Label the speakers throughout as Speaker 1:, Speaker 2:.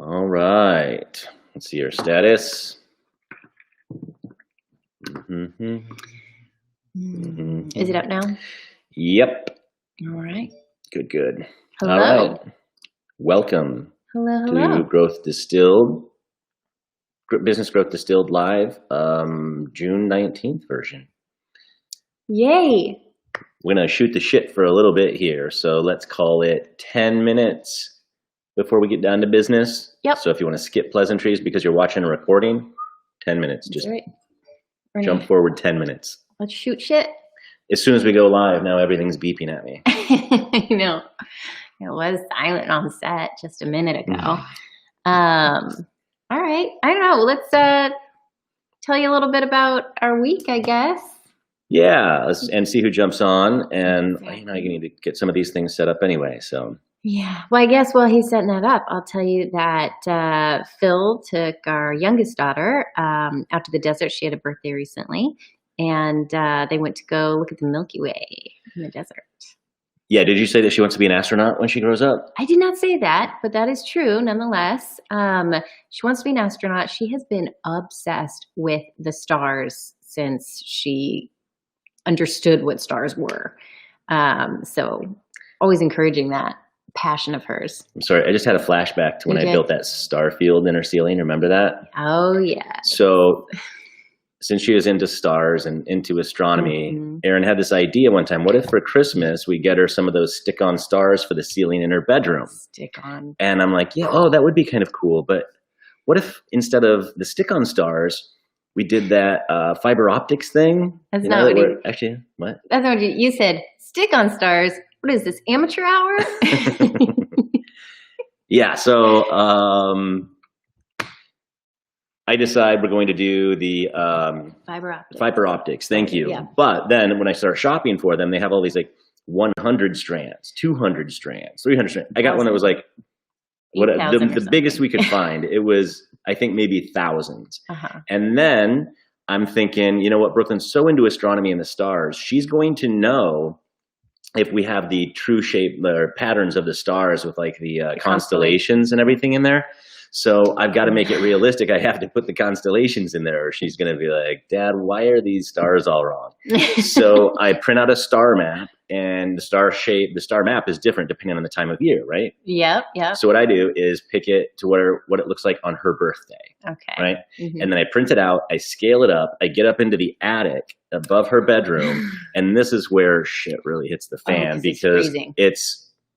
Speaker 1: All right. Let's see your status.
Speaker 2: Is it up now?
Speaker 1: Yep.
Speaker 2: All right.
Speaker 1: Good.
Speaker 2: Hello.
Speaker 1: All right. Welcome
Speaker 2: Hello.
Speaker 1: to Business Growth Distilled Live, June 19th version.
Speaker 2: Yay.
Speaker 1: We're going to shoot the shit for a little bit here. So let's call it 10 minutes before we get down to business.
Speaker 2: Yep.
Speaker 1: So if you want to skip pleasantries because you're watching a recording, 10 minutes. Just jump forward 10 minutes.
Speaker 2: Let's shoot shit.
Speaker 1: As soon as we go live, now everything's beeping at me.
Speaker 2: I know. It was silent on set just a minute ago. All right. I don't know. Let's tell you a little bit about our week, I guess.
Speaker 1: Yeah, and see who jumps on. And you need to get some of these things set up anyway. So
Speaker 2: yeah. Well, I guess while he's setting that up, I'll tell you that Phil took our youngest daughter out to the desert. She had a birthday recently. And they went to go look at the Milky Way in the desert.
Speaker 1: Yeah, did you say that she wants to be an astronaut when she grows up?
Speaker 2: I did not say that, but that is true nonetheless. She wants to be an astronaut. She has been obsessed with the stars since she understood what stars were. So always encouraging that passion of hers.
Speaker 1: I'm sorry, I just had a flashback to when I built that star field in her ceiling. Remember that?
Speaker 2: Oh, yeah.
Speaker 1: So since she was into stars and into astronomy, Erin had this idea one time. What if for Christmas we get her some of those stick-on stars for the ceiling in her bedroom?
Speaker 2: Stick-on.
Speaker 1: And I'm like, yeah, that would be kind of cool. But what if instead of the stick-on stars, we did that fiber optics thing?
Speaker 2: That's not what you...
Speaker 1: Actually, what?
Speaker 2: That's not what you said. Stick-on stars. What is this, amateur hour?
Speaker 1: Yeah, so... I decide we're going to do the fiber optics. Thank you. Yeah. But then when I start shopping for them, they have all these like 100 strands, 200 strands, 300 strands. I got one that was like the biggest we could find. It was, I think, maybe thousands. And then I'm thinking, you know what? Brooklyn's so into astronomy and the stars. She's going to know if we have the true shape or patterns of the stars with like the constellations and everything in there. So I've got to make it realistic. I have to put the constellations in there or she's going to be like, Dad, why are these stars all wrong? So I print out a star map and the star map is different depending on the time of year, right?
Speaker 2: Yep.
Speaker 1: So what I do is pick it to what it looks like on her birthday.
Speaker 2: Okay.
Speaker 1: Right? And then I print it out, I scale it up, I get up into the attic above her bedroom, and this is where shit really hits the fan because it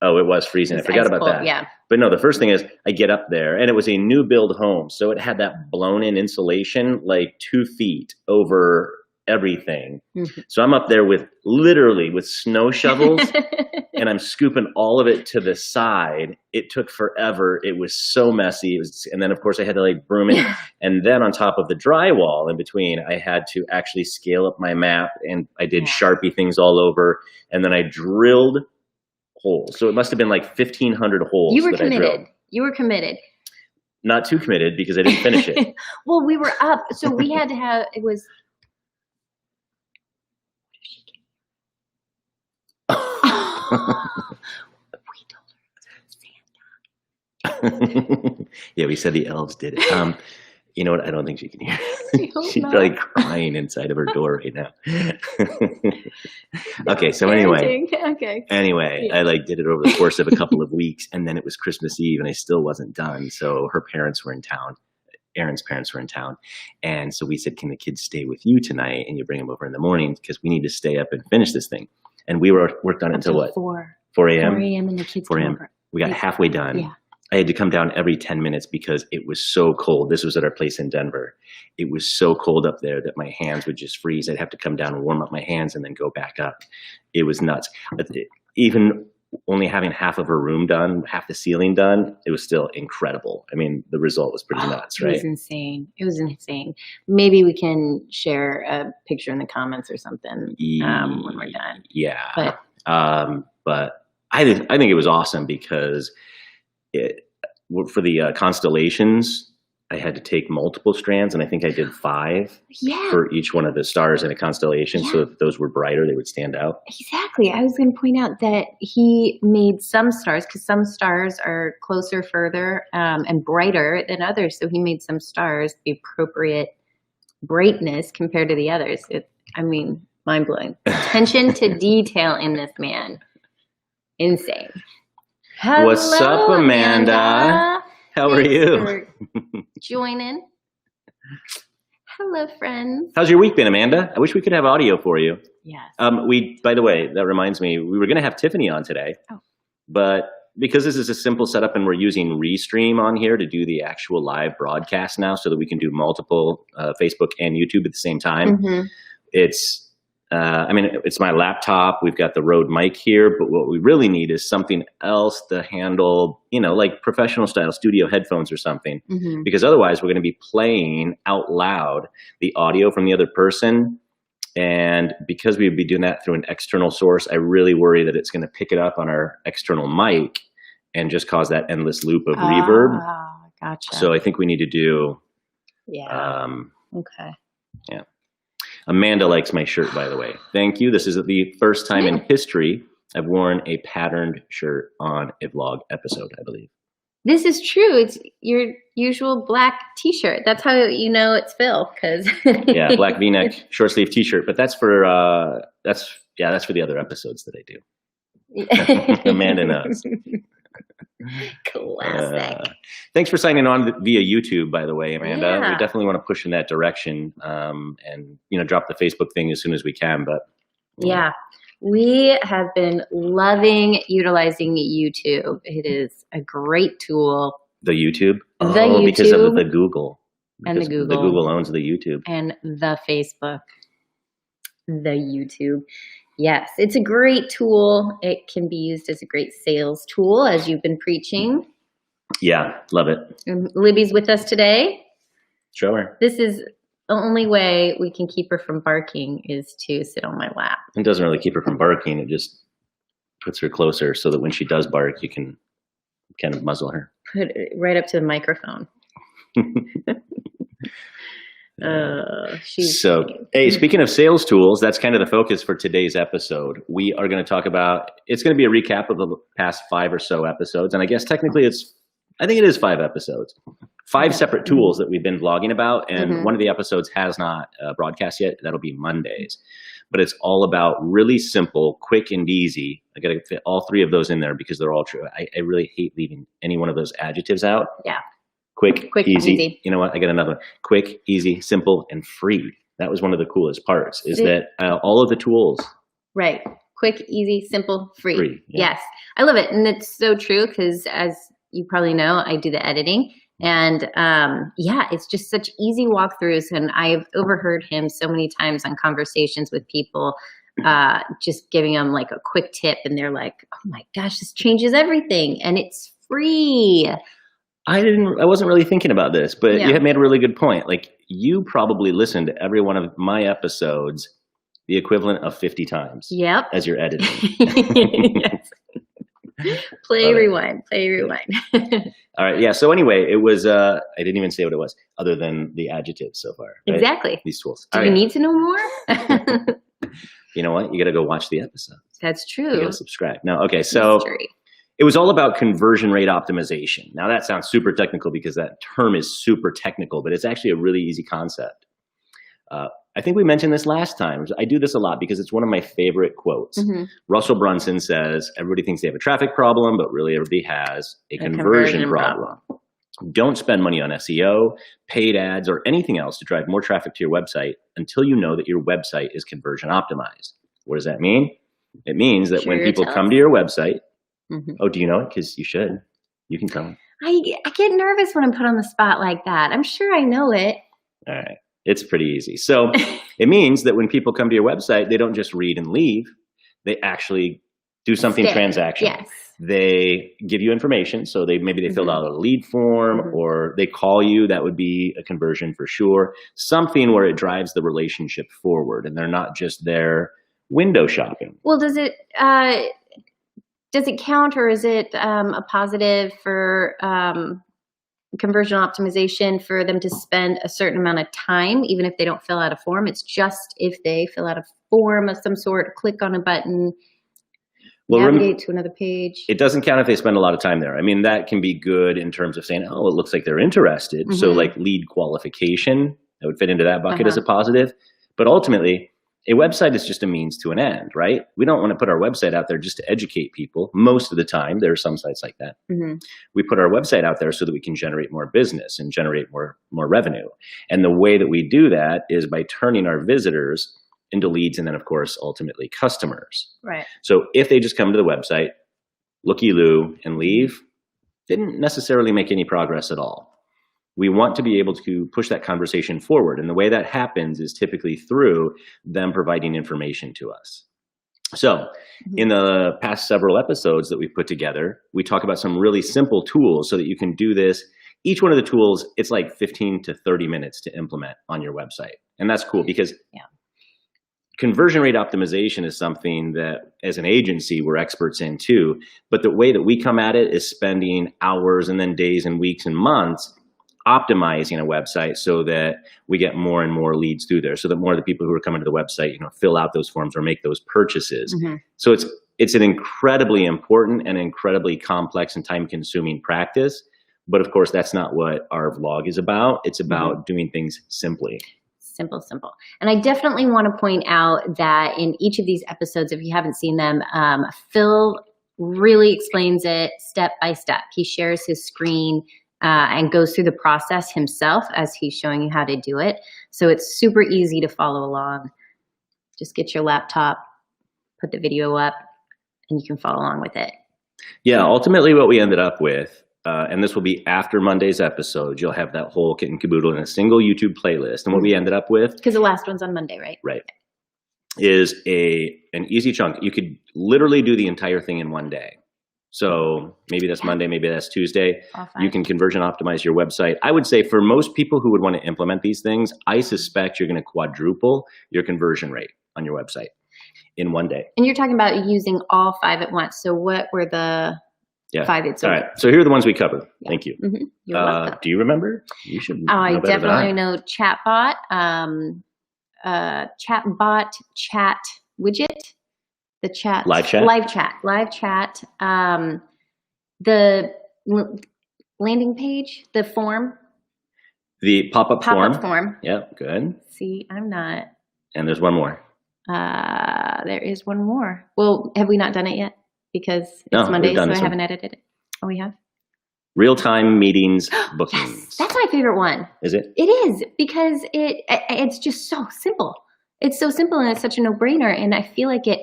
Speaker 1: was freezing. I forgot about that.
Speaker 2: Yeah.
Speaker 1: But no, the first thing is I get up there and it was a new build home. So it had that blown in insulation, like 2 feet over everything. So I'm up there with snow shovels and I'm scooping all of it to the side. It took forever. It was so messy. And then of course I had to like broom it. And then on top of the drywall in between, I had to actually scale up my map and I did Sharpie things all over. And then I drilled holes. So it must have been like 1,500 holes.
Speaker 2: You were committed. You were committed.
Speaker 1: Not too committed because I didn't finish it.
Speaker 2: Well, we were up. So we had to have, it was. We told her Santa.
Speaker 1: Yeah, we said the elves did it. You know what? I don't think she can hear. She's probably crying inside of her door right now. Okay, so anyway. Anyway, I like did it over the course of a couple of weeks, and then it was Christmas Eve, and I still wasn't done. So her parents were in town. Erin's parents were in town. And so we said, can the kids stay with you tonight? And you bring them over in the morning because we need to stay up and finish this thing. And we worked on it until what? 4 a.m.
Speaker 2: 4 a.m. and the kids
Speaker 1: 4 a.m. We got halfway done.
Speaker 2: Yeah.
Speaker 1: I had to come down every 10 minutes because it was so cold. This was at our place in Denver. It was so cold up there that my hands would just freeze. I'd have to come down and warm up my hands and then go back up. It was nuts. Even only having half of her room done, half the ceiling done, it was still incredible. I mean, the result was pretty nuts, right?
Speaker 2: It was insane. It was insane. Maybe we can share a picture in the comments or something when we're done.
Speaker 1: Yeah. But I think it was awesome because for the constellations, I had to take multiple strands, and I think I did 5
Speaker 2: Yeah.
Speaker 1: for each one of the stars in a constellation. So if those were brighter, they would stand out.
Speaker 2: Exactly. I was going to point out that he made some stars, because some stars are closer, further, and brighter than others. So he made some stars the appropriate brightness compared to the others. Mind blowing. Attention to detail in this man. Insane. Hello,
Speaker 1: what's up, Amanda? How are you?
Speaker 2: Joining. Hello, friends.
Speaker 1: How's your week been, Amanda? I wish we could have audio for you.
Speaker 2: Yes.
Speaker 1: By the way, that reminds me, we were going to have Tiffany on today, but because this is a simple setup and we're using Restream on here to do the actual live broadcast now, so that we can do multiple Facebook and YouTube at the same time. It's my laptop. We've got the Rode mic here, but what we really need is something else to handle, like professional style studio headphones or something, because otherwise we're going to be playing out loud the audio from the other person. And because we'd be doing that through an external source, I really worry that it's going to pick it up on our external mic and just cause that endless loop of reverb.
Speaker 2: Gotcha.
Speaker 1: So I think we need to do,
Speaker 2: okay.
Speaker 1: Yeah. Amanda likes my shirt, by the way. Thank you. This is the first time in history I've worn a patterned shirt on a vlog episode, I believe.
Speaker 2: This is true. It's your usual black t-shirt. That's how you know it's Phil, because
Speaker 1: yeah, black V-neck, short sleeve t-shirt. But that's for that's for the other episodes that I do. Amanda knows.
Speaker 2: Classic.
Speaker 1: Thanks for signing on via YouTube, by the way, Amanda.
Speaker 2: Yeah.
Speaker 1: We definitely want to push in that direction, and drop the Facebook thing as soon as we can. But
Speaker 2: yeah, we have been loving utilizing YouTube. It is a great tool.
Speaker 1: The YouTube,
Speaker 2: YouTube,
Speaker 1: because of the Google,
Speaker 2: and the Google.
Speaker 1: The Google owns the YouTube
Speaker 2: and the Facebook. The YouTube. Yes, it's a great tool. It can be used as a great sales tool, as you've been preaching.
Speaker 1: Yeah, love it.
Speaker 2: And Libby's with us today.
Speaker 1: Show her.
Speaker 2: This is the only way we can keep her from barking, is to sit on my lap.
Speaker 1: It doesn't really keep her from barking. It just puts her closer so that when she does bark, you can kind of muzzle her.
Speaker 2: Put it right up to the microphone.
Speaker 1: Hey, speaking of sales tools, that's kind of the focus for today's episode. We are going to talk about, it's going to be a recap of the past 5 or so episodes. And I guess technically I think it is 5 episodes, 5 separate tools that we've been vlogging about. And one of the episodes has not broadcast yet. That'll be Mondays. But it's all about really simple, quick and easy. I got to fit all 3 of those in there because they're all true. I really hate leaving any one of those adjectives out.
Speaker 2: Yeah.
Speaker 1: Quick, easy. You know what? I got another one. Quick, easy, simple, and free. That was one of the coolest parts, is that all of the tools.
Speaker 2: Right. Quick, easy, simple, free.
Speaker 1: Yeah.
Speaker 2: Yes. I love it. And it's so true, because as you probably know, I do the editing. And it's just such easy walkthroughs. And I've overheard him so many times on conversations with people, just giving them like a quick tip. And they're like, oh my gosh, this changes everything. And it's free.
Speaker 1: I wasn't really thinking about this, but you had made a really good point. Like, you probably listened to every one of my episodes the equivalent of 50 times.
Speaker 2: Yep.
Speaker 1: As you're editing.
Speaker 2: Yes. Play, rewind.
Speaker 1: All right. Yeah. So anyway, it was, I didn't even say what it was other than the adjectives so far. Right?
Speaker 2: Exactly.
Speaker 1: These tools.
Speaker 2: Do you need to know more?
Speaker 1: You know what? You got to go watch the episode.
Speaker 2: That's true.
Speaker 1: You got to subscribe. No. Okay. So it was all about conversion rate optimization. Now that sounds super technical because that term is super technical, but it's actually a really easy concept. I think we mentioned this last time. I do this a lot because it's one of my favorite quotes. Russell Brunson says, everybody thinks they have a traffic problem, but really everybody has a conversion problem. Don't spend money on SEO, paid ads, or anything else to drive more traffic to your website until you know that your website is conversion optimized. What does that mean? It means that when people come to your website, oh, do you know it? Because you should. You can tell them.
Speaker 2: I get nervous when I'm put on the spot like that. I'm sure I know it.
Speaker 1: All right. It's pretty easy. So it means that when people come to your website, they don't just read and leave. They actually do something transactional.
Speaker 2: Yes.
Speaker 1: They give you information. So maybe they filled out a lead form or they call you. That would be a conversion for sure. Something where it drives the relationship forward and they're not just there window shopping.
Speaker 2: Well, does it count, or is it a positive for conversion optimization for them to spend a certain amount of time, even if they don't fill out a form. It's just if they fill out a form of some sort, click on a button, navigate to another page.
Speaker 1: It doesn't count if they spend a lot of time there. I mean, that can be good in terms of saying, oh, it looks like they're interested. So like lead qualification, that would fit into that bucket as a positive. But ultimately, a website is just a means to an end, right? We don't want to put our website out there just to educate people. Most of the time, there are some sites like that. We put our website out there so that we can generate more business and generate more revenue. And the way that we do that is by turning our visitors into leads and then, of course, ultimately customers.
Speaker 2: Right.
Speaker 1: So if they just come to the website, looky-loo, and leave, didn't necessarily make any progress at all. We want to be able to push that conversation forward. And the way that happens is typically through them providing information to us. So in the past several episodes that we've put together, we talk about some really simple tools so that you can do this. Each one of the tools, it's like 15 to 30 minutes to implement on your website. And that's cool because conversion rate optimization is something that as an agency, we're experts in too. But the way that we come at it is spending hours and then days and weeks and months optimizing a website so that we get more and more leads through there, so that more of the people who are coming to the website, fill out those forms or make those purchases. So it's an incredibly important and incredibly complex and time-consuming practice. But of course, that's not what our vlog is about. It's about doing things simply.
Speaker 2: Simple. And I definitely want to point out that in each of these episodes, if you haven't seen them, Phil really explains it step by step. He shares his screen and goes through the process himself as he's showing you how to do it. So it's super easy to follow along. Just get your laptop, put the video up, and you can follow along with it.
Speaker 1: Yeah, ultimately what we ended up with, and this will be after Monday's episode, you'll have that whole kit and caboodle in a single YouTube playlist. And what we ended up with,
Speaker 2: because the last one's on Monday, right?
Speaker 1: Right. Is an easy chunk. You could literally do the entire thing in one day. So maybe that's Monday, maybe that's Tuesday. You can conversion optimize your website. I would say for most people who would want to implement these things, I suspect you're going to quadruple your conversion rate on your website in one day.
Speaker 2: And you're talking about using all 5 at once. So what were the 5?
Speaker 1: All right. So here are the ones we covered. Thank you.
Speaker 2: You're welcome.
Speaker 1: Do you remember? You should know
Speaker 2: I
Speaker 1: better than I.
Speaker 2: definitely know chatbot, chatbot, chat widget. The chat,
Speaker 1: live chat,
Speaker 2: the landing page, the form,
Speaker 1: the pop-up
Speaker 2: form.
Speaker 1: Yeah, good.
Speaker 2: See, I'm not.
Speaker 1: And there's one more.
Speaker 2: There is one more. Well, have we not done it yet? Because it's Monday, so I haven't edited it. Oh, we have?
Speaker 1: Real-time meetings bookings.
Speaker 2: Yes, that's my favorite one.
Speaker 1: Is it?
Speaker 2: It is, because it's just so simple. It's so simple and it's such a no-brainer. And I feel like it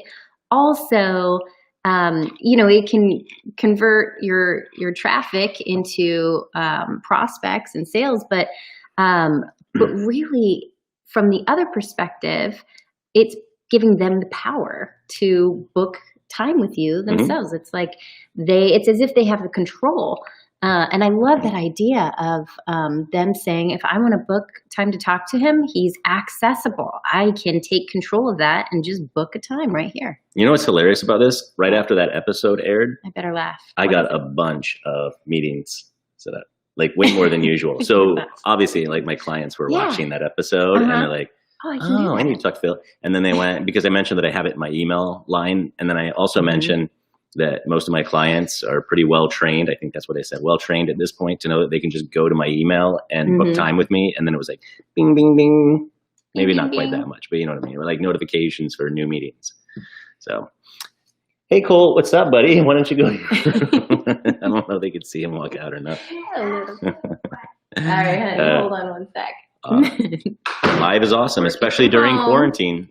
Speaker 2: also, it can convert your traffic into prospects and sales, but really from the other perspective, it's giving them the power to book time with you themselves. It's like it's as if they have the control. And I love that idea of them saying, if I want to book time to talk to him, he's accessible. I can take control of that and just book a time right here.
Speaker 1: You know what's hilarious about this? Right after that episode aired,
Speaker 2: I better laugh.
Speaker 1: I got a bunch of meetings set up, like way more than usual. So obviously, like my clients were watching that episode and they're like, oh, I need to talk to Phil. And then they went, because I mentioned that I have it in my email line. And then I also mentioned that most of my clients are pretty well trained. I think that's what they said, well trained at this point to know that they can just go to my email and book time with me. And then it was like, bing, bing, bing. Maybe not quite that much, but you know what I mean? Or like notifications for new meetings. So, hey, Cole, what's up, buddy? Why don't you go? I don't know if they could see him walk out or not.
Speaker 2: All right, honey, hold on one sec.
Speaker 1: Live is awesome, especially during quarantine.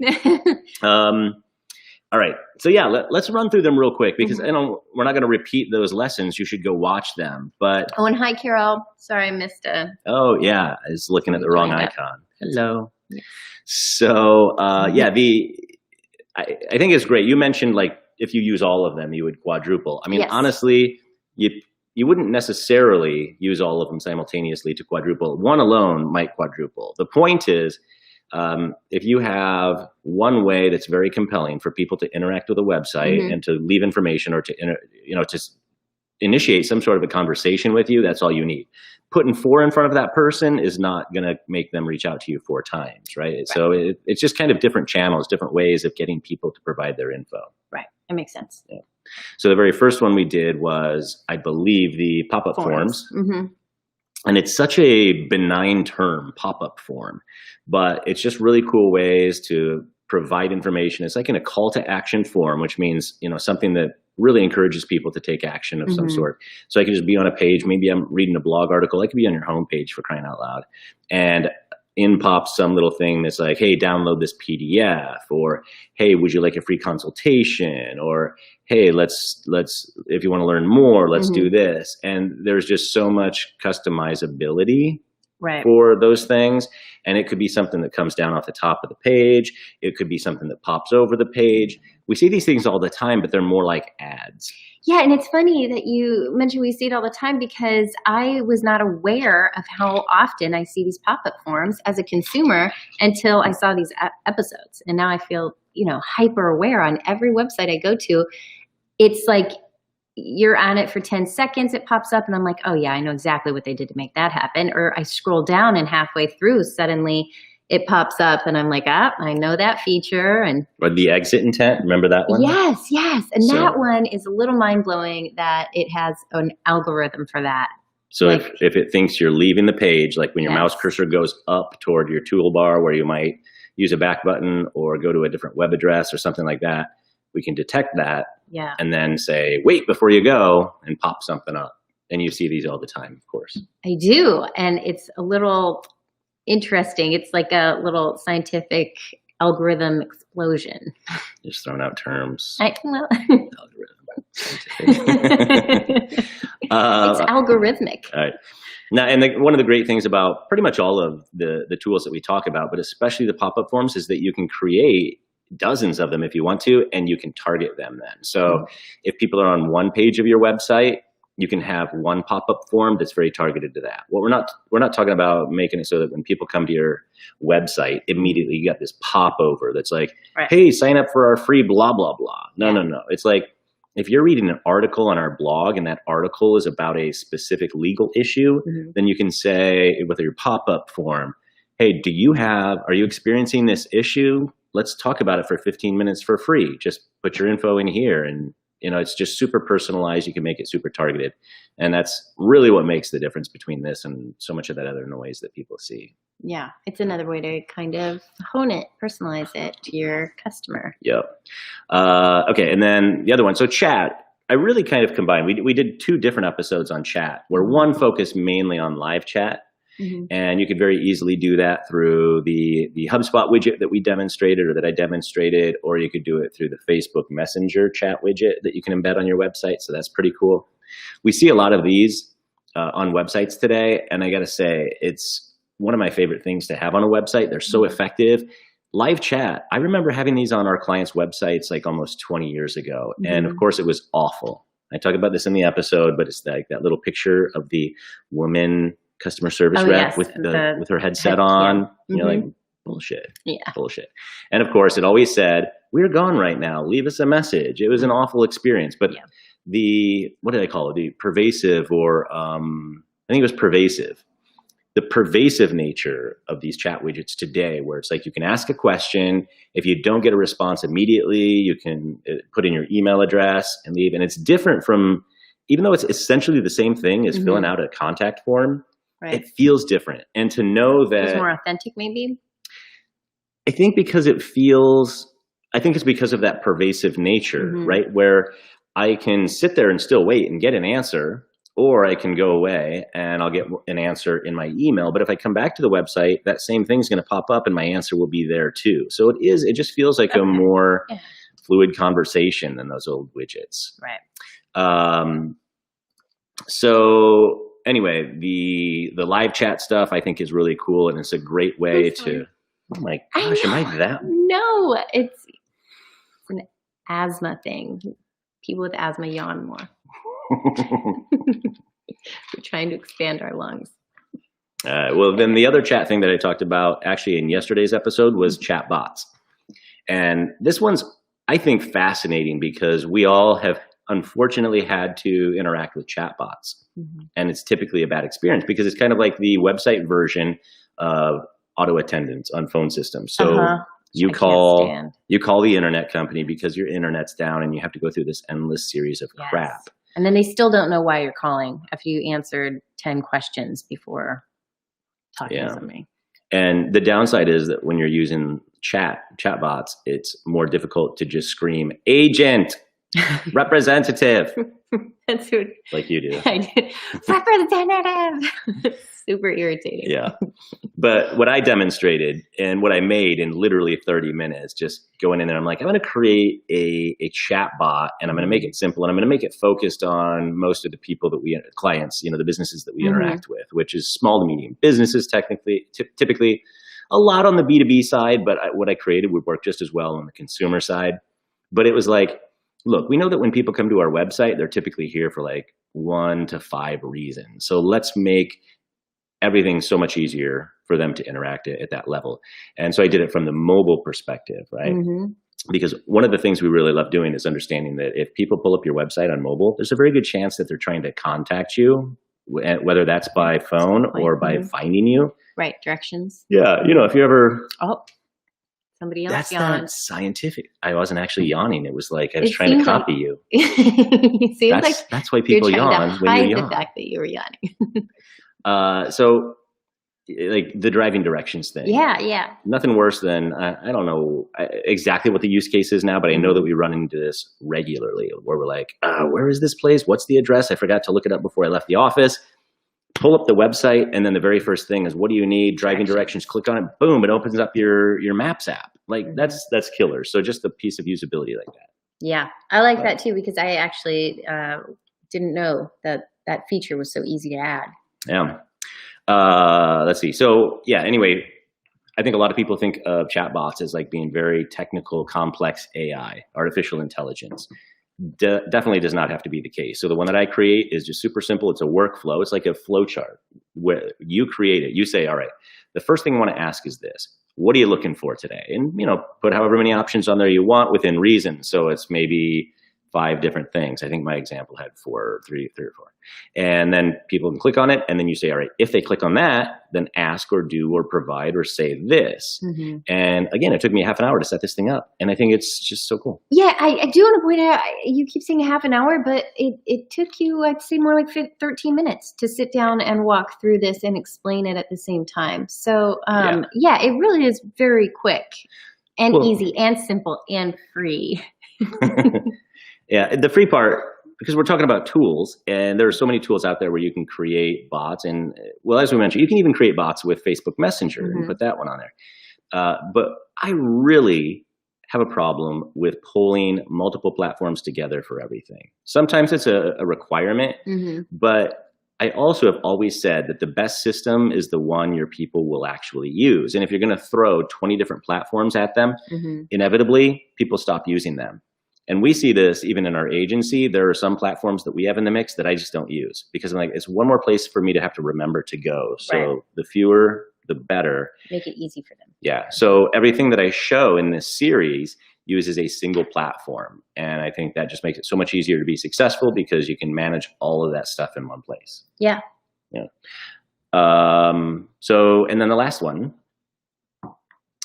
Speaker 1: All right. So yeah, let's run through them real quick because we're not going to repeat those lessons. You should go watch them. But
Speaker 2: and hi, Carol. Sorry, I missed a.
Speaker 1: Oh yeah, I was looking at the wrong icon. Hello. Yeah. So I think it's great. You mentioned like if you use all of them, you would quadruple. I mean, honestly, you wouldn't necessarily use all of them simultaneously to quadruple. One alone might quadruple. The point is, if you have one way that's very compelling for people to interact with a website and to leave information or to initiate some sort of a conversation with you, that's all you need. Putting 4 in front of that person is not going to make them reach out to you 4 times, right? So it's just kind of different channels, different ways of getting people to provide their info.
Speaker 2: Right. That makes sense.
Speaker 1: Yeah. So the very first one we did was, I believe, the pop-up forms.
Speaker 2: Mm-hmm.
Speaker 1: And it's such a benign term, pop-up form, but it's just really cool ways to provide information. It's like in a call to action form, which means, something that really encourages people to take action of some sort. So I could just be on a page, maybe I'm reading a blog article, I could be on your homepage, for crying out loud, and in pops some little thing that's like, hey, download this PDF, or hey, would you like a free consultation, or hey, let's if you want to learn more, let's do this. And there's just so much customizability for those things. And it could be something that comes down off the top of the page. It could be something that pops over the page. We see these things all the time, but they're more like ads.
Speaker 2: Yeah, and it's funny that you mentioned we see it all the time, because I was not aware of how often I see these pop-up forms as a consumer until I saw these episodes. And now I feel, hyper aware on every website I go to. It's like you're on it for 10 seconds, it pops up, and I'm like, oh yeah, I know exactly what they did to make that happen. Or I scroll down and halfway through, suddenly it pops up and I'm like, I know that feature.
Speaker 1: Or the exit intent, remember that one?
Speaker 2: Yes. And that one is a little mind-blowing that it has an algorithm for that.
Speaker 1: So if it thinks you're leaving the page, like when your mouse cursor goes up toward your toolbar where you might use a back button or go to a different web address or something like that, we can detect that and then say, wait before you go, and pop something up. And you see these all the time, of course.
Speaker 2: I do. And it's a little interesting. It's like a little scientific algorithm explosion.
Speaker 1: Just throwing out terms.
Speaker 2: Algorithm. It's algorithmic.
Speaker 1: All right. Now, and one of the great things about pretty much all of the tools that we talk about, but especially the pop-up forms, is that you can create dozens of them if you want to, and you can target them then. So if people are on one page of your website, you can have one pop-up form that's very targeted to that. What we're not talking about making it so that when people come to your website, immediately you got this pop over that's like, hey, sign up for our free blah, blah, blah. No. It's like, if you're reading an article on our blog and that article is about a specific legal issue, then you can say with your pop-up form, hey, are you experiencing this issue? Let's talk about it for 15 minutes for free. Just put your info in here. And, it's just super personalized. You can make it super targeted. And that's really what makes the difference between this and so much of that other noise that people see.
Speaker 2: Yeah, it's another way to kind of hone it, personalize it to your customer.
Speaker 1: Yep. Okay, and then the other one. So chat, I really kind of combined. We did 2 different episodes on chat, where one focused mainly on live chat. And you could very easily do that through the HubSpot widget that we demonstrated, or that I demonstrated, or you could do it through the Facebook Messenger chat widget that you can embed on your website. So that's pretty cool. We see a lot of these on websites today, and I got to say, it's one of my favorite things to have on a website. They're so effective. Live chat, I remember having these on our clients' websites like almost 20 years ago. And of course, it was awful. I talk about this in the episode, but it's like that little picture of the woman customer service rep with her headset on. You're like, bullshit. Bullshit. And of course, it always said, we're gone right now. Leave us a message. It was an awful experience. But what did I call it? The pervasive, or I think it was pervasive. The pervasive nature of these chat widgets today, where it's like you can ask a question. If you don't get a response immediately, you can put in your email address and leave. And it's different from, even though it's essentially the same thing as filling out a contact form, it feels different. And to know that
Speaker 2: it's more authentic, maybe.
Speaker 1: I think it's because of that pervasive nature, right? Where I can sit there and still wait and get an answer, or I can go away and I'll get an answer in my email. But if I come back to the website, that same thing's going to pop up and my answer will be there too. So it just feels like a more fluid conversation than those old widgets.
Speaker 2: Right.
Speaker 1: So anyway, the live chat stuff I think is really cool, and it's a great way to, oh my gosh, am I that?
Speaker 2: No, it's an asthma thing. People with asthma yawn more. We're trying to expand our lungs.
Speaker 1: Well, then the other chat thing that I talked about actually in yesterday's episode was chat bots. And this one's, I think, fascinating, because we all have unfortunately had to interact with chatbots. And it's typically a bad experience because it's kind of like the website version of auto attendants on phone systems. So you call the internet company because your internet's down and you have to go through this endless series of crap.
Speaker 2: And then they still don't know why you're calling after you answered 10 questions before talking to somebody.
Speaker 1: And the downside is that when you're using chatbots, it's more difficult to just scream, agent, representative.
Speaker 2: That's what
Speaker 1: like you do.
Speaker 2: I did. Representative. Super irritating.
Speaker 1: Yeah. But what I demonstrated and what I made in literally 30 minutes, just going in there, I'm like, I'm going to create a chat bot and I'm going to make it simple and I'm going to make it focused on most of the people that clients, the businesses that we interact with, which is small to medium businesses, typically a lot on the B2B side, but what I created would work just as well on the consumer side. But it was like, look, we know that when people come to our website, they're typically here for like 1 to 5 reasons. So let's make everything so much easier for them to interact at that level. And so I did it from the mobile perspective, right? Because one of the things we really love doing is understanding that if people pull up your website on mobile, there's a very good chance that they're trying to contact you, whether that's by phone or by finding you.
Speaker 2: Right, directions.
Speaker 1: Yeah, if you ever...
Speaker 2: Oh, somebody else
Speaker 1: That's
Speaker 2: yawned.
Speaker 1: not scientific. I wasn't actually yawning. It was like I was trying to copy you.
Speaker 2: It seems
Speaker 1: that's why people yawn when you yawn.
Speaker 2: The fact that you were yawning.
Speaker 1: So like the driving directions thing.
Speaker 2: Yeah.
Speaker 1: Nothing worse than, I don't know exactly what the use case is now, but I know that we run into this regularly where we're like, where is this place? What's the address? I forgot to look it up before I left the office. Pull up the website, and then the very first thing is, what do you need? Driving directions. Click on it. Boom! It opens up your Maps app. Like that's killer. So just a piece of usability like that.
Speaker 2: Yeah, I like that too because I actually didn't know that feature was so easy to add.
Speaker 1: Yeah. Let's see. So yeah. Anyway, I think a lot of people think of chatbots as like being very technical, complex AI, artificial intelligence. Definitely does not have to be the case. So the one that I create is just super simple. It's a workflow. It's like a flow chart where you create it. You say, all right, the first thing I want to ask is this. What are you looking for today? And, put however many options on there you want within reason. So it's maybe 5 different things. I think my example had 3 or 4. And then people can click on it. And then you say, all right, if they click on that, then ask or do or provide or say this. And again, it took me half an hour to set this thing up. And I think it's just so cool.
Speaker 2: Yeah, I do want to point out, you keep saying half an hour, but it took you, I'd say more like 13 minutes to sit down and walk through this and explain it at the same time. So yeah, it really is very quick and easy and simple and free.
Speaker 1: Yeah, the free part, because we're talking about tools, and there are so many tools out there where you can create bots. And well, as we mentioned, you can even create bots with Facebook Messenger and put that one on there. But I really have a problem with pulling multiple platforms together for everything. Sometimes it's a requirement, but I also have always said that the best system is the one your people will actually use. And if you're going to throw 20 different platforms at them, inevitably people stop using them. And we see this even in our agency. There are some platforms that we have in the mix that I just don't use because I'm like, it's one more place for me to have to remember to go. So the fewer, the better.
Speaker 2: Make it easy for them.
Speaker 1: Yeah. So everything that I show in this series uses a single platform. And I think that just makes it so much easier to be successful because you can manage all of that stuff in one place.
Speaker 2: Yeah.
Speaker 1: Yeah. So, and then the last one.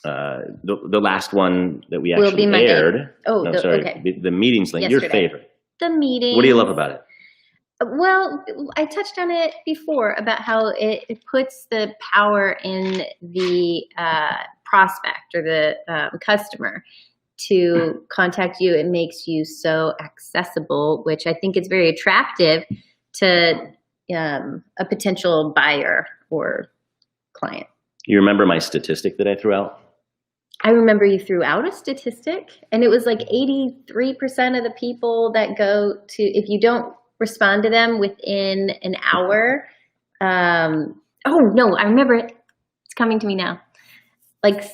Speaker 1: The last one that we actually aired.
Speaker 2: Oh,
Speaker 1: sorry. The meetings link.
Speaker 2: Yesterday.
Speaker 1: Your favorite.
Speaker 2: The meeting.
Speaker 1: What do you love about it?
Speaker 2: Well, I touched on it before about how it puts the power in the prospect or the customer to contact you. It makes you so accessible, which I think is very attractive to a potential buyer or client. You
Speaker 1: remember my statistic that I threw out?
Speaker 2: I remember you threw out a statistic, and it was like 83% of the people that go to, if you don't respond to them within an hour. Oh no, I remember it. It's coming to me now. Like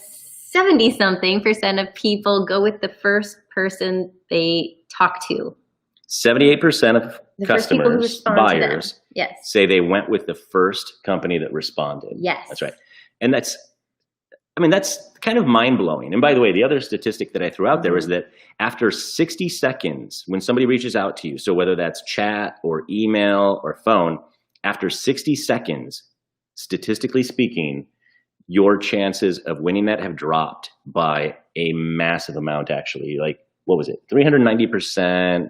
Speaker 2: 70-something% of people go with the first person they talk to.
Speaker 1: 78% of customers, buyers,
Speaker 2: yes,
Speaker 1: say they went with the first company that responded.
Speaker 2: Yes.
Speaker 1: That's right. And that's I mean, that's kind of mind-blowing. And by the way, the other statistic that I threw out there is that after 60 seconds, when somebody reaches out to you, so whether that's chat or email or phone, after 60 seconds, statistically speaking, your chances of winning that have dropped by a massive amount, actually. Like, what was it? 390%.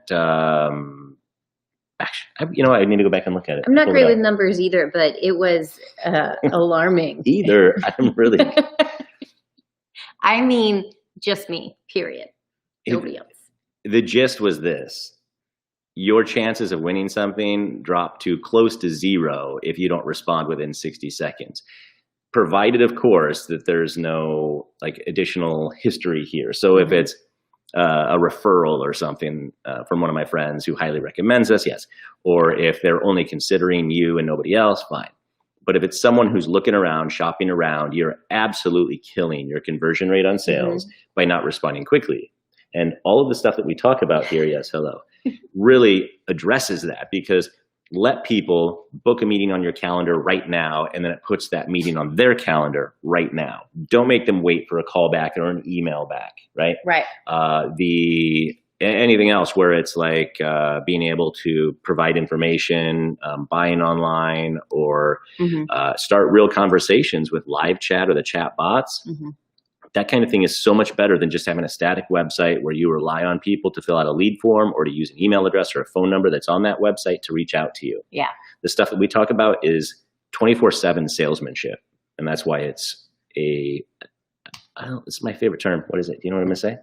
Speaker 1: Actually, I need to go back and look at it.
Speaker 2: I'm not great with numbers either, but it was alarming.
Speaker 1: I'm really.
Speaker 2: I mean, just me, period. Nobody else.
Speaker 1: The gist was this. Your chances of winning something drop to close to zero if you don't respond within 60 seconds. Provided, of course, that there's no like additional history here. So if it's a referral or something from one of my friends who highly recommends us, yes. Or if they're only considering you and nobody else, fine. But if it's someone who's looking around, shopping around, you're absolutely killing your conversion rate on sales by not responding quickly. And all of the stuff that we talk about here, yes, hello, really addresses that, because let people book a meeting on your calendar right now, and then it puts that meeting on their calendar right now. Don't make them wait for a call back or an email back, right?
Speaker 2: Right.
Speaker 1: Anything else where it's like being able to provide information, buying online, or start real conversations with live chat or the chat bots. That kind of thing is so much better than just having a static website where you rely on people to fill out a lead form or to use an email address or a phone number that's on that website to reach out to you.
Speaker 2: Yeah.
Speaker 1: The stuff that we talk about is 24/7 salesmanship. And that's why it's it's my favorite term. What is it? Do you know what I'm going to say?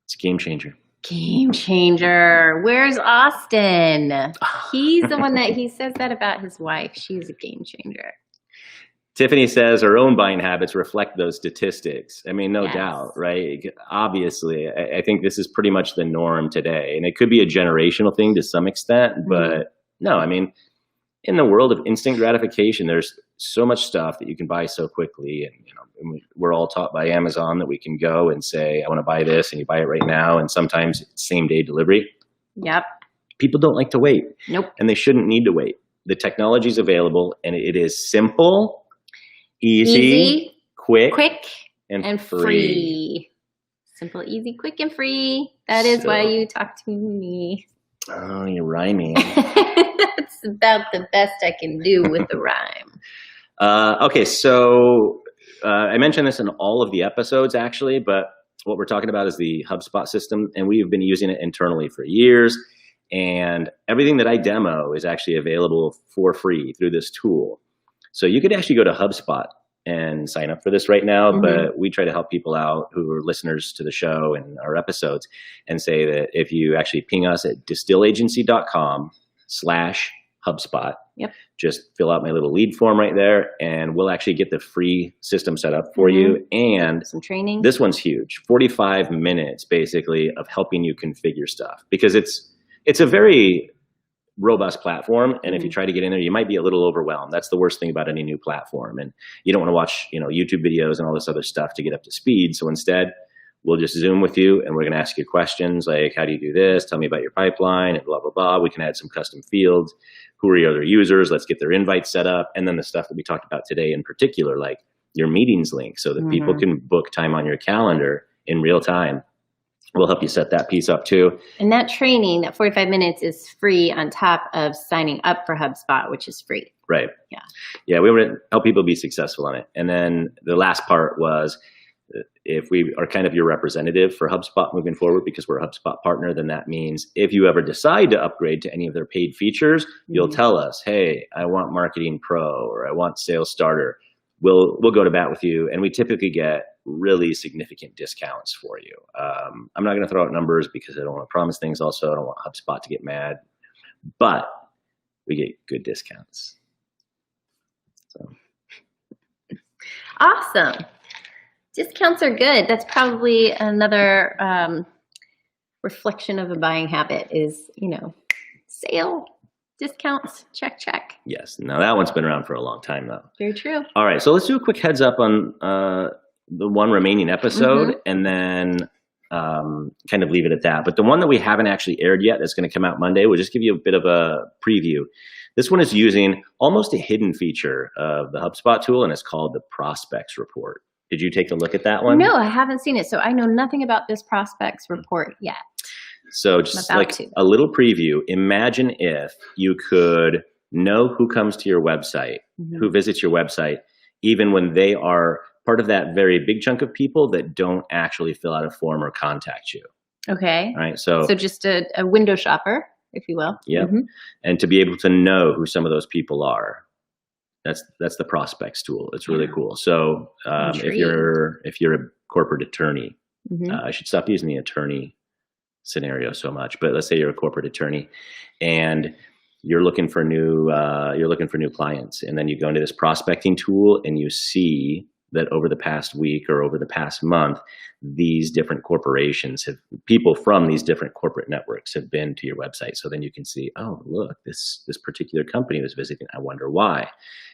Speaker 1: It's a game changer.
Speaker 2: Game changer. Where's Austin? He's the one that he says that about his wife. She's a game changer.
Speaker 1: Tiffany says her own buying habits reflect those statistics. I mean, no doubt, right? Obviously, I think this is pretty much the norm today. And it could be a generational thing to some extent, but no, I mean, in the world of instant gratification, there's so much stuff that you can buy so quickly. And, we're all taught by Amazon that we can go and say, I want to buy this, and you buy it right now. And sometimes it's same day delivery.
Speaker 2: Yep.
Speaker 1: People don't like to wait.
Speaker 2: Nope.
Speaker 1: And they shouldn't need to wait. The technology is available, and it is simple, easy, quick, and free. Simple, easy, quick, and free. That is why you talk to me. Oh, you're rhyming.
Speaker 2: That's about the best I can do with the rhyme.
Speaker 1: Okay, so I mentioned this in all of the episodes, actually, but what we're talking about is the HubSpot system, and we've been using it internally for years. And everything that I demo is actually available for free through this tool. So you could actually go to HubSpot and sign up for this right now, but we try to help people out who are listeners to the show and our episodes, and say that if you actually ping us at distillagency.com/HubSpot, just fill out my little lead form right there, and we'll actually get the free system set up for you. And
Speaker 2: some training.
Speaker 1: This one's huge, 45 minutes basically of helping you configure stuff, because it's a very robust platform, and if you try to get in there, you might be a little overwhelmed. That's the worst thing about any new platform, and you don't want to watch YouTube videos and all this other stuff to get up to speed. So instead, we'll just Zoom with you, and we're going to ask you questions like, how do you do this? Tell me about your pipeline, and blah, blah, blah. We can add some custom fields. Who are your other users? Let's get their invites set up. And then the stuff that we talked about today in particular, like your meetings link, so that people can book time on your calendar in real time. We'll help you set that piece up too.
Speaker 2: And that training, that 45 minutes, is free on top of signing up for HubSpot, which is free.
Speaker 1: Right.
Speaker 2: Yeah.
Speaker 1: Yeah, we want to help people be successful on it. And then the last part was, if we are kind of your representative for HubSpot moving forward, because we're a HubSpot partner, then that means if you ever decide to upgrade to any of their paid features, you'll tell us, hey, I want Marketing Pro, or I want Sales Starter. We'll go to bat with you, and we typically get really significant discounts for you. I'm not going to throw out numbers because I don't want to promise things. Also, I don't want HubSpot to get mad, but we get good discounts. So
Speaker 2: awesome. Discounts are good. That's probably another reflection of a buying habit is, sale. Discounts, check.
Speaker 1: Yes. Now that one's been around for a long time though.
Speaker 2: Very true.
Speaker 1: All right. So let's do a quick heads up on the one remaining episode, and then kind of leave it at that. But the one that we haven't actually aired yet, that's going to come out Monday, we'll just give you a bit of a preview. This one is using almost a hidden feature of the HubSpot tool, and it's called the Prospects Report. Did you take a look at that one?
Speaker 2: No, I haven't seen it. So I know nothing about this Prospects Report yet.
Speaker 1: So just like a little preview, imagine if you could know who comes to your website, who visits your website, even when they are part of that very big chunk of people that don't actually fill out a form or contact you.
Speaker 2: Okay.
Speaker 1: All right. So
Speaker 2: just a window shopper, if you will.
Speaker 1: Yeah. And to be able to know who some of those people are. That's the Prospects tool. It's really cool. So if you're a corporate attorney, I should stop using the attorney scenario so much, but let's say you're a corporate attorney and you're looking for new clients, and then you go into this prospecting tool and you see that over the past week or over the past month, these different corporations people from these different corporate networks have been to your website. So then you can see, oh, look, this particular company was visiting. I wonder why.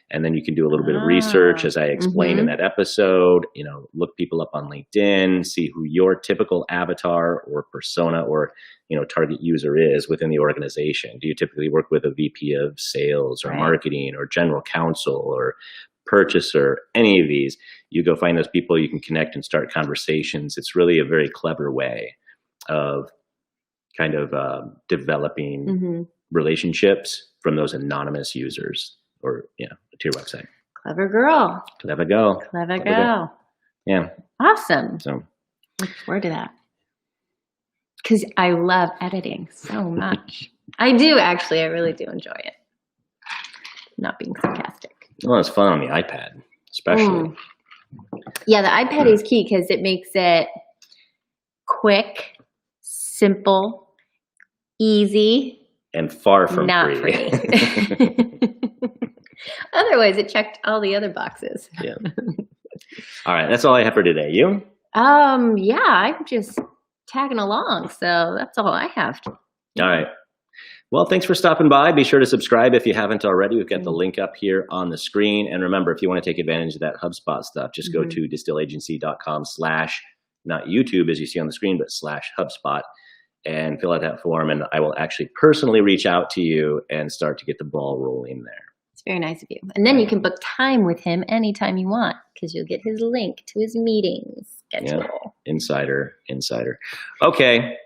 Speaker 1: And then you can do a little bit of research, as I explained in that episode, look people up on LinkedIn, see who your typical avatar or persona or, target user is within the organization. Do you typically work with a VP of sales or marketing or general counsel or purchaser, any of these? You go find those people, you can connect and start conversations. It's really a very clever way of kind of developing relationships from those anonymous users or, to your website.
Speaker 2: Clever girl.
Speaker 1: Clever girl.
Speaker 2: Clever girl.
Speaker 1: Yeah.
Speaker 2: Awesome.
Speaker 1: So
Speaker 2: look forward to that. Because I love editing so much. I do, actually. I really do enjoy it. Not being sarcastic.
Speaker 1: Well, it's fun on the iPad, especially.
Speaker 2: Yeah, the iPad is key because it makes it quick, simple, easy.
Speaker 1: And far from
Speaker 2: not
Speaker 1: free.
Speaker 2: Otherwise, it checked all the other boxes.
Speaker 1: Yeah. All right, that's all I have for today. You?
Speaker 2: Yeah, I'm just tagging along, so that's all I have.
Speaker 1: All right. Well, thanks for stopping by. Be sure to subscribe if you haven't already. We've got the link up here on the screen. And remember, if you want to take advantage of that HubSpot stuff, just go to distillagency.com/ not YouTube as you see on the screen, but /HubSpot, and fill out that form. And I will actually personally reach out to you and start to get the ball rolling there.
Speaker 2: It's very nice of you. And then you can book time with him anytime you want because you'll get his link to his meetings schedule.
Speaker 1: Yeah. Insider. Okay.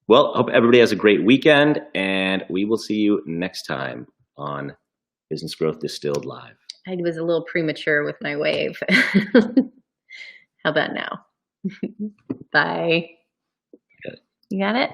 Speaker 1: Well, hope everybody has a great weekend, and we will see you next time on Business Growth Distilled Live.
Speaker 2: I was a little premature with my wave. How about now? Bye.
Speaker 1: Got it.
Speaker 2: You got it?